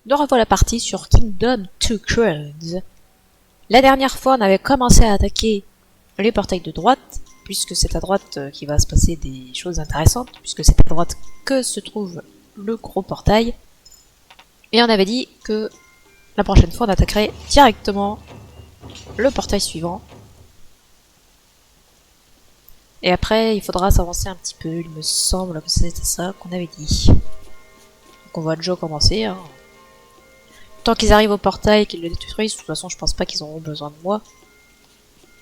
Nous revoilà partie sur Kingdom Two Crowns. La dernière fois, on avait commencé à attaquer les portails de droite, puisque c'est à droite qu'il va se passer des choses intéressantes, puisque c'est à droite que se trouve le gros portail. Et on avait dit que la prochaine fois, on attaquerait directement le portail suivant. Et après, il faudra s'avancer un petit peu, il me semble que c'était ça qu'on avait dit. Donc on va déjà commencer. Hein. Tant qu'ils arrivent au portail et qu'ils le détruisent, de toute façon, je pense pas qu'ils auront besoin de moi.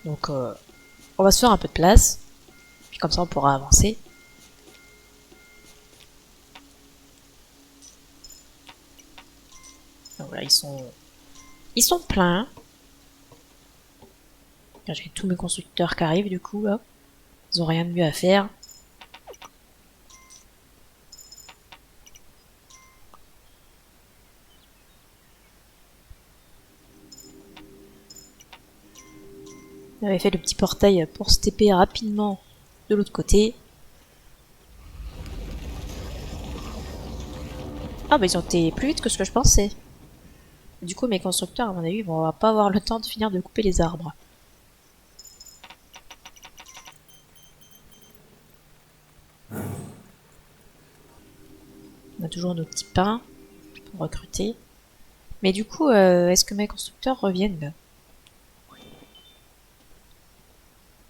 Donc on va se faire un peu de place. Puis comme ça, on pourra avancer. Donc voilà, ils sont pleins. J'ai tous mes constructeurs qui arrivent du coup là. Ils ont rien de mieux à faire. On avait fait le petit portail pour se TP rapidement de l'autre côté. Ah bah ils ont été plus vite que ce que je pensais. Du coup mes constructeurs à mon avis vont pas avoir le temps de finir de couper les arbres. On a toujours nos petits pains pour recruter. Mais du coup, est-ce que mes constructeurs reviennent là?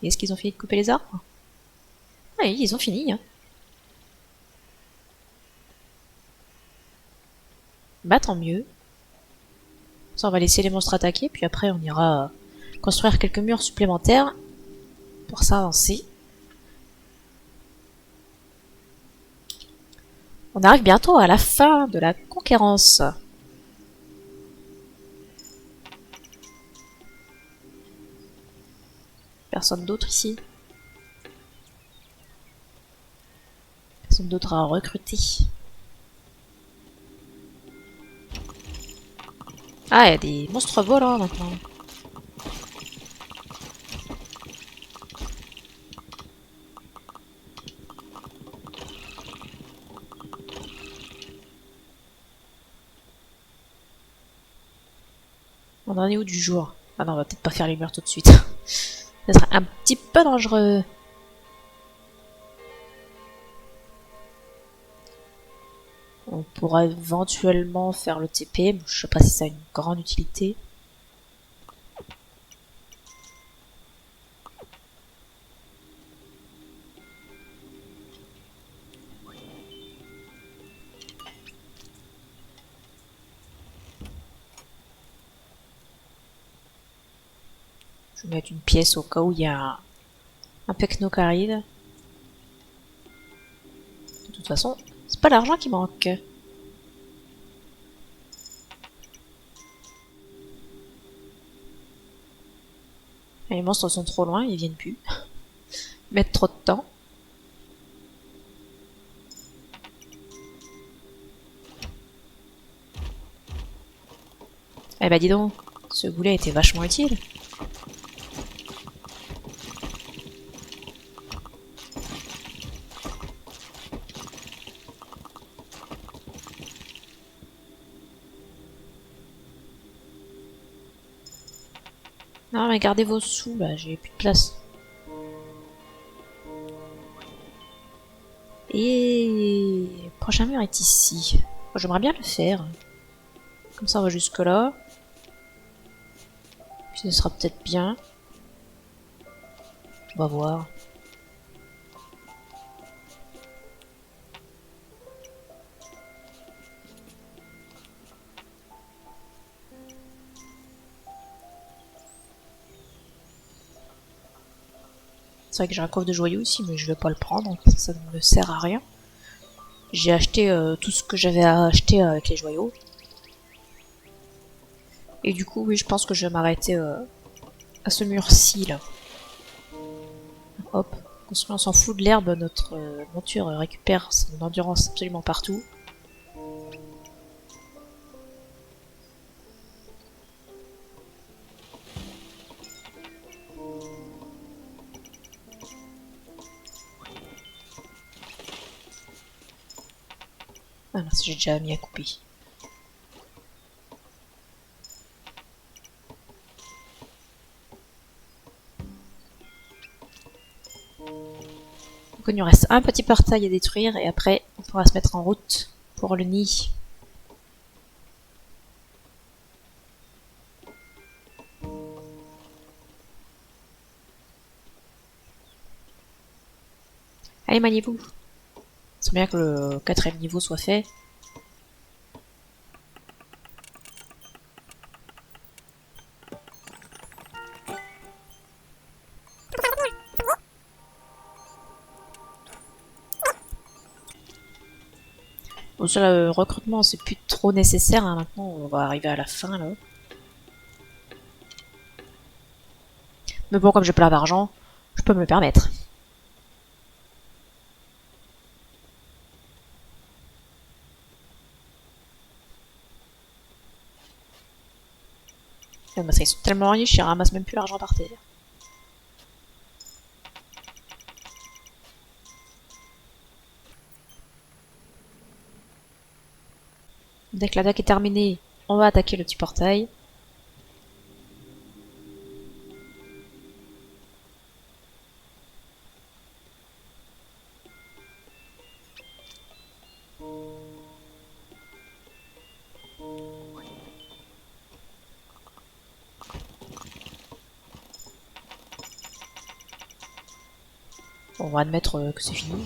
Et est-ce qu'ils ont fini de couper les arbres? Ah oui, ils ont fini. Hein. Bah tant mieux. Ça, on va laisser les monstres attaquer, puis après on ira construire quelques murs supplémentaires pour s'avancer. On arrive bientôt à la fin de la conquérance. Personne d'autre ici. Personne d'autre à recruter. Ah, il y a des monstres volants maintenant. On en est où du jour? Ah non, on va peut-être pas faire les murs tout de suite. Ça serait un petit peu dangereux. On pourra éventuellement faire le TP, mais je sais pas si ça a une grande utilité. Je vais mettre une pièce au cas où il y a un pecnocaride. De toute façon, c'est pas l'argent qui manque. Les monstres sont trop loin, ils viennent plus. Ils mettent trop de temps. Eh bah dis donc, ce goulet était vachement utile. Non mais gardez vos sous là, j'ai plus de place. Et le prochain mur est ici. J'aimerais bien le faire. Comme ça on va jusque là. Puis ce sera peut-être bien. On va voir. C'est vrai que j'ai un coffre de joyaux ici, mais je vais pas le prendre, ça ne me sert à rien. J'ai acheté tout ce que j'avais à acheter avec les joyaux. Et du coup, oui, je pense que je vais m'arrêter à ce mur-ci, là. Hop, construit, on s'en fout de l'herbe, notre monture récupère son endurance absolument partout. Ah non, j'ai déjà mis à couper. Donc il nous reste un petit portail à détruire et après on pourra se mettre en route pour le nid. Allez, maniez-vous. C'est bien que le 4ème niveau soit fait. Bon, ça, le recrutement, c'est plus trop nécessaire. Hein. Maintenant, on va arriver à la fin, là. Mais bon, comme j'ai plein d'argent, je peux me le permettre. Parce qu'ils sont tellement riches, ils ramassent même plus l'argent par terre. Dès que l'attaque est terminée, on va attaquer le petit portail. On va admettre que c'est fini.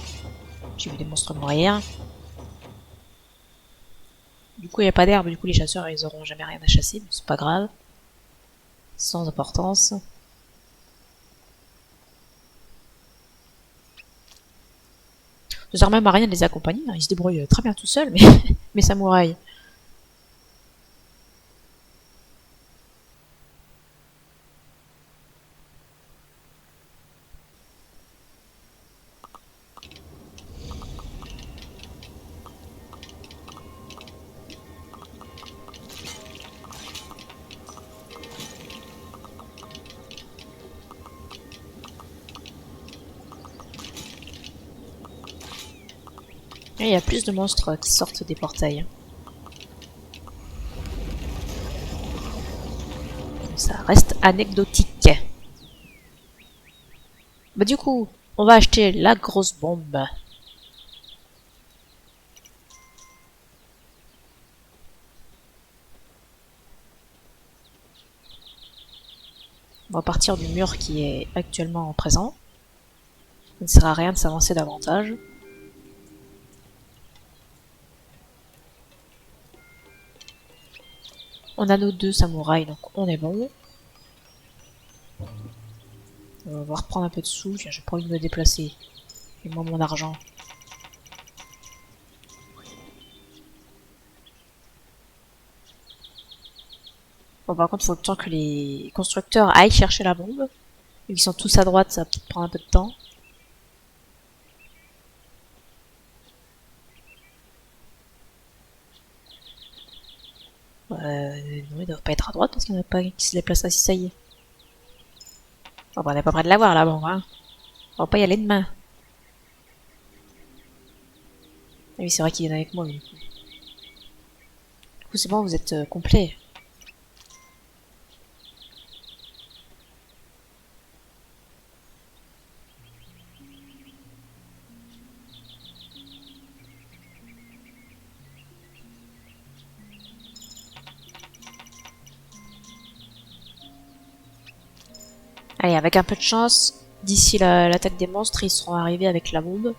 J'ai vu des monstres mourir. Du coup, il n'y a pas d'herbe, du coup, les chasseurs, ils auront jamais rien à chasser, mais c'est pas grave. Sans importance. Ça sert même à rien de les accompagner, hein. Ils se débrouillent très bien tout seuls, mais mes samouraïs. Et il y a plus de monstres qui sortent des portails. Ça reste anecdotique. Bah du coup, on va acheter la grosse bombe. On va partir du mur qui est actuellement présent. Ça ne sert à rien de s'avancer davantage. On a nos 2 samouraïs, donc on est bon. On va reprendre un peu de sous, j'ai pas envie de me déplacer. Et moi mon argent. Bon, par contre, il faut le temps que les constructeurs aillent chercher la bombe. Vu qu'ils sont tous à droite, ça va peut-être prendre un peu de temps. Non, ils doivent pas être à droite parce qu'il n'y en a pas qui se déplace assis, ça y est. Bon, bah, on est pas près de l'avoir là, bon, hein. On va pas y aller demain. Ah oui, c'est vrai qu'il y en a avec moi, mais du coup. Du coup, c'est bon, vous êtes complet. Allez, avec un peu de chance, d'ici l'attaque des monstres, ils seront arrivés avec la bombe.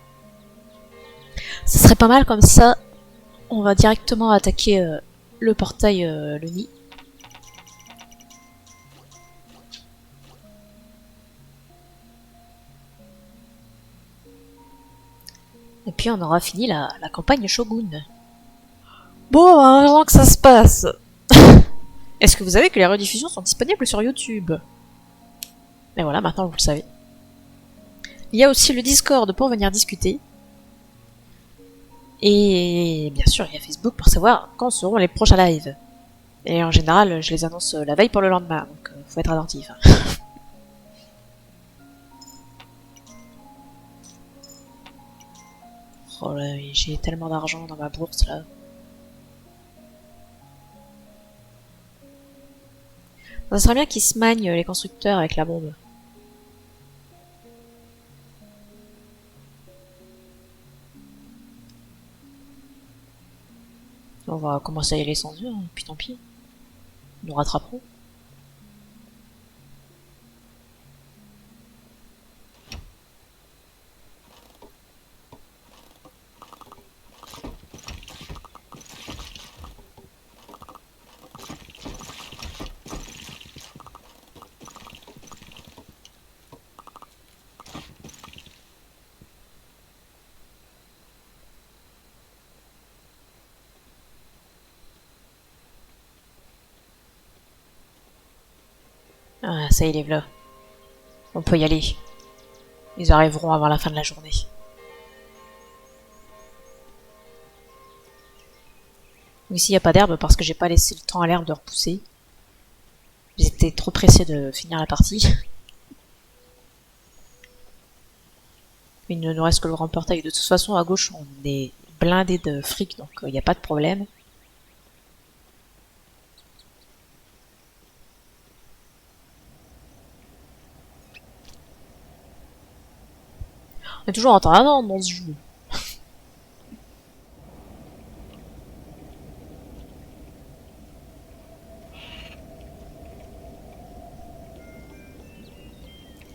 Ce serait pas mal comme ça. On va directement attaquer le portail, le nid. Et puis on aura fini la campagne Shogun. Bon, avant que ça se passe. Est-ce que vous savez que les rediffusions sont disponibles sur YouTube? Et voilà, maintenant vous le savez. Il y a aussi le Discord pour venir discuter. Et bien sûr, il y a Facebook pour savoir quand seront les prochains lives. Et en général, je les annonce la veille pour le lendemain, donc faut être attentif. Oh là, j'ai tellement d'argent dans ma bourse là. Ça serait bien qu'ils se magnent les constructeurs avec la bombe. On va commencer à y aller sans eux, hein, puis tant pis. Ils nous rattraperont. Ah, ça y est, les voilà. On peut y aller. Ils arriveront avant la fin de la journée. Ici, il n'y a pas d'herbe parce que j'ai pas laissé le temps à l'herbe de repousser. J'étais trop pressé de finir la partie. Il ne nous reste que le grand portail. De toute façon, à gauche, on est blindé de fric, donc il n'y a pas de problème. On est toujours en temps d'avance dans ce jeu.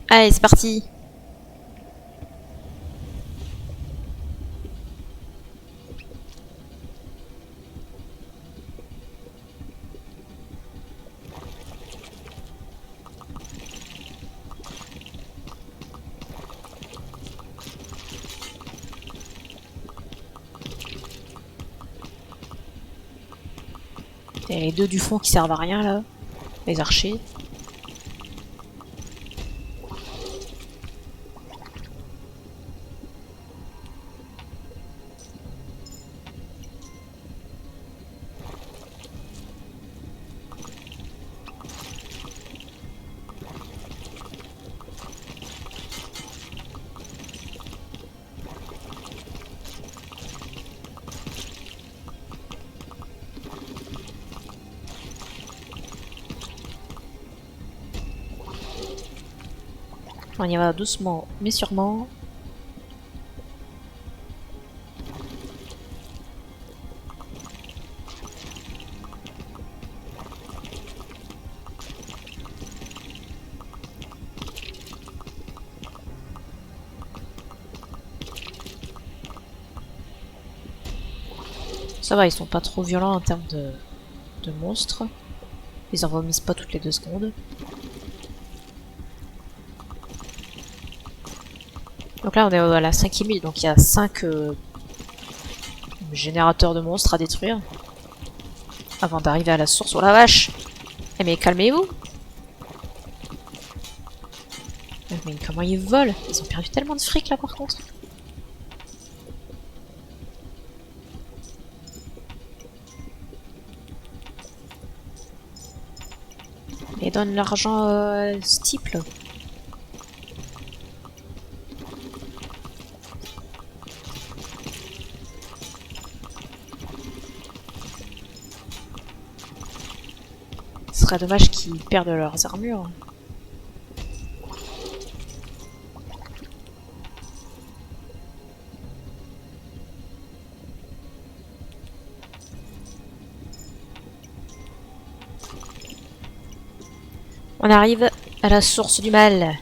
Allez, c'est parti. Et les deux du fond qui servent à rien là. Les archers. On y va doucement, mais sûrement. Ça va, ils sont pas trop violents en termes de monstres. Ils en vomissent pas toutes les 2 secondes. Donc là on est à la 5e île, donc il y a 5 générateurs de monstres à détruire. Avant d'arriver à la source. Oh la vache! Eh mais calmez-vous! Mais comment ils volent? Ils ont perdu tellement de fric là par contre. Et donne l'argent stiple. Ce serait dommage qu'ils perdent leurs armures. On arrive à la source du mal.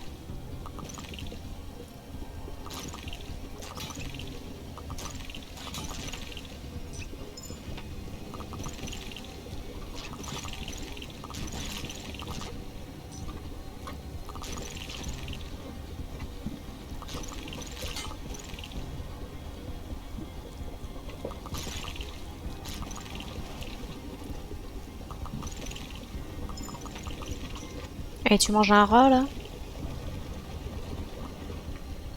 Et tu manges un rat là?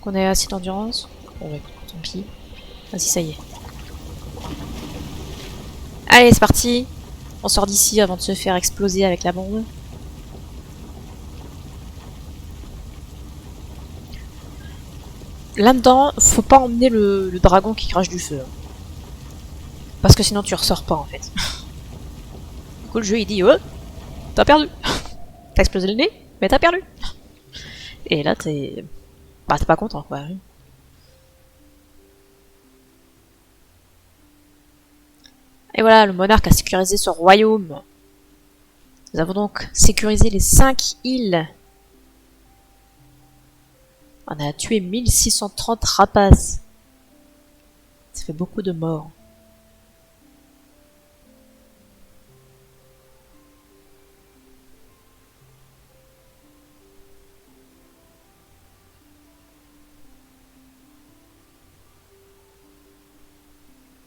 Qu'on ait assez d'endurance? Bon ouais, tant pis. Vas-y, ça y est. Allez, c'est parti! On sort d'ici avant de se faire exploser avec la bombe. Là-dedans, faut pas emmener le dragon qui crache du feu. Parce que sinon tu ressors pas en fait. Du coup le jeu il dit oh, t'as perdu. T'as explosé le nez, mais t'as perdu. Et là t'es... Bah t'es pas content quoi. Et voilà, le monarque a sécurisé ce royaume. Nous avons donc sécurisé les 5 îles. On a tué 1630 rapaces. Ça fait beaucoup de morts.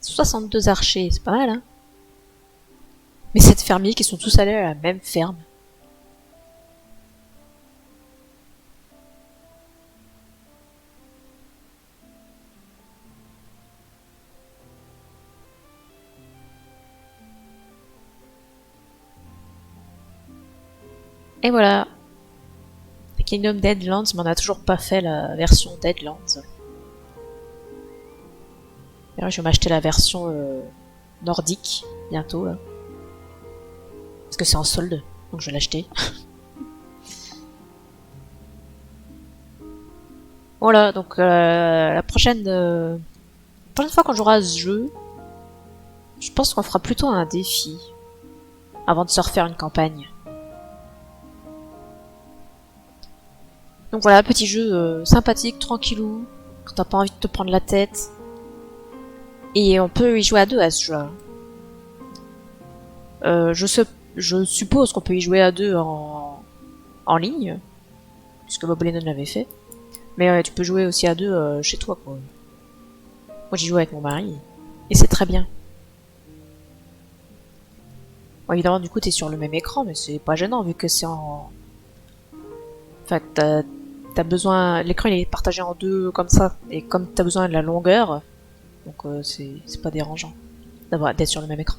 « 62 archers, c'est pas mal, hein? Mais 7 fermiers qui sont tous allés à la même ferme. Et voilà. Le Kingdom Deadlands, mais on n'a toujours pas fait la version Deadlands. D'ailleurs, je vais m'acheter la version nordique bientôt là. Parce que c'est en solde, donc je vais l'acheter. Voilà, donc la prochaine fois qu'on jouera à ce jeu, je pense qu'on fera plutôt un défi avant de se refaire une campagne. Donc voilà, petit jeu sympathique, tranquillou, quand t'as pas envie de te prendre la tête. Et on peut y jouer à deux à ce jeu-là. Je suppose qu'on peut y jouer à deux en ligne, puisque Bob Lennon l'avait fait. Mais tu peux jouer aussi à deux chez toi, quoi. Moi j'y joue avec mon mari, et c'est très bien. Bon, évidemment, du coup, t'es sur le même écran, mais c'est pas gênant, vu que c'est en... Enfin, t'as besoin... L'écran, il est partagé en deux, comme ça. Et comme t'as besoin de la longueur, donc c'est pas dérangeant d'être sur le même écran.